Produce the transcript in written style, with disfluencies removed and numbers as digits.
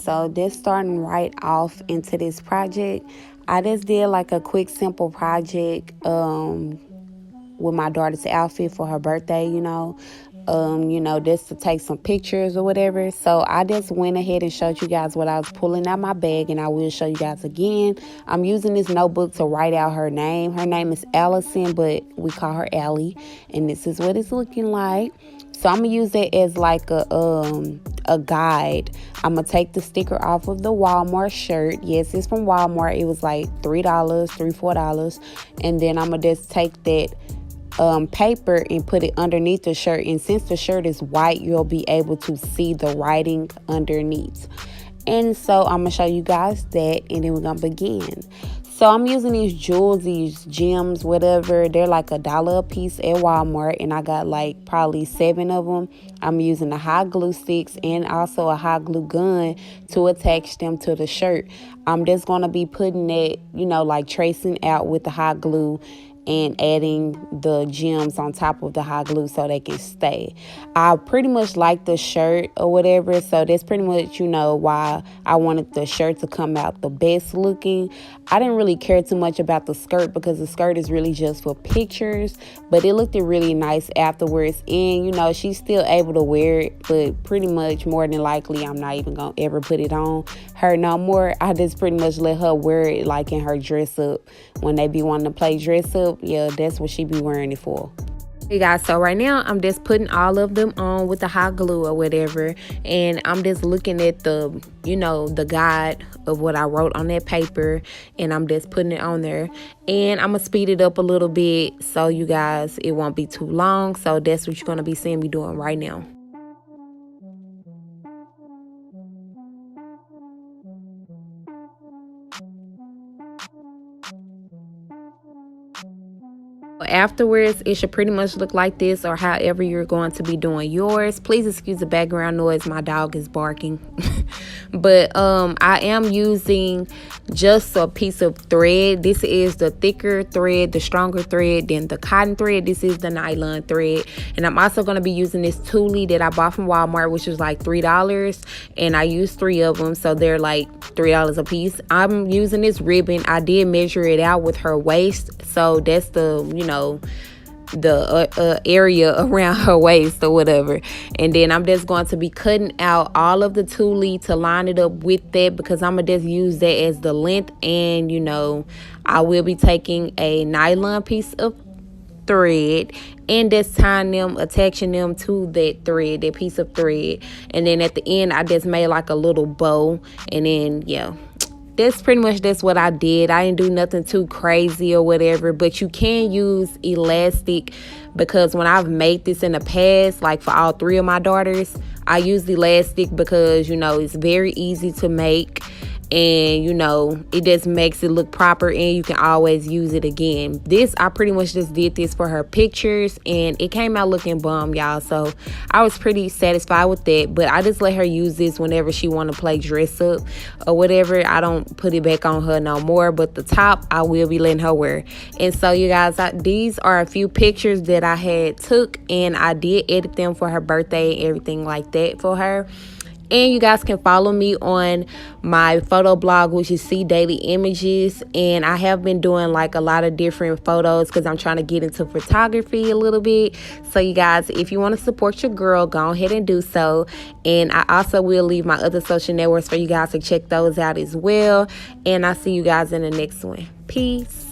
so just starting right off into this project, I just did like a quick simple project with my daughter's outfit for her birthday, just to take some pictures or whatever. So I just went ahead and showed you guys what I was pulling out my bag, and I will show you guys again. I'm using this notebook to write out her name. Her name is Allison, but we call her Allie, and this is what it's looking like. So I'm gonna use it as like a guide. I'm gonna take the sticker off of the Walmart shirt. Yes, it's from Walmart. It was like $3, $4, and then I'm gonna just take that paper and put it underneath the shirt. And since the shirt is white, you'll be able to see the writing underneath. And so I'm gonna show you guys that, and then we're gonna begin. So I'm using these jewels, these gems, whatever. They're like $1 a piece at Walmart, and I got like probably 7 of them. I'm using the hot glue sticks and also a hot glue gun to attach them to the shirt. I'm just gonna be putting it, like tracing out with the hot glue and adding the gems on top of the hot glue so they can stay. I pretty much like the shirt or whatever, so that's pretty much, why I wanted the shirt to come out the best looking. I didn't really care too much about the skirt because the skirt is really just for pictures, but it looked really nice afterwards. And, she's still able to wear it, but pretty much more than likely I'm not even going to ever put it on her no more. I just pretty much let her wear it like in her dress up. When they be wanting to play dress up, yeah, that's what she be wearing it for. Hey guys, so right now I'm just putting all of them on with the hot glue or whatever, and I'm just looking at the the guide of what I wrote on that paper, and I'm just putting it on there, and I'm gonna speed it up a little bit so you guys, it won't be too long. So that's what you're gonna be seeing me doing right now. Afterwards, it should pretty much look like this, or however you're going to be doing yours. Please excuse the background noise, my dog is barking. But I am using just a piece of thread. This is the thicker thread, the stronger thread than the cotton thread. This is the nylon thread, and I'm also going to be using this Tutu that I bought from Walmart, which was like $3, and I used 3 of them, so they're like $3 a piece. I'm using this ribbon. I did measure it out with her waist, so that's the the area around her waist or whatever. And then I'm just going to be cutting out all of the tulle to line it up with that, because I'm gonna just use that as the length. And I will be taking a nylon piece of thread and just tying them, attaching them to that thread, that piece of thread. And then at the end I just made like a little bow, and then that's what I did. I didn't do nothing too crazy or whatever, but you can use elastic, because when I've made this in the past, like for all 3 of my daughters, I use elastic because it's very easy to make, and it just makes it look proper, and you can always use it again. This, I pretty much just did this for her pictures, and it came out looking bomb, y'all, so I was pretty satisfied with that. But I just let her use this whenever she want to play dress up or whatever. I don't put it back on her no more, but the top I will be letting her wear. And so you guys, these are a few pictures that I had took, and I did edit them for her birthday and everything like that for her. And you guys can follow me on my photo blog, which is CdailyMGT. And I have been doing like a lot of different photos because I'm trying to get into photography a little bit. So you guys, if you want to support your girl, go ahead and do so. And I also will leave my other social networks for you guys to check those out as well. And I'll see you guys in the next one. Peace.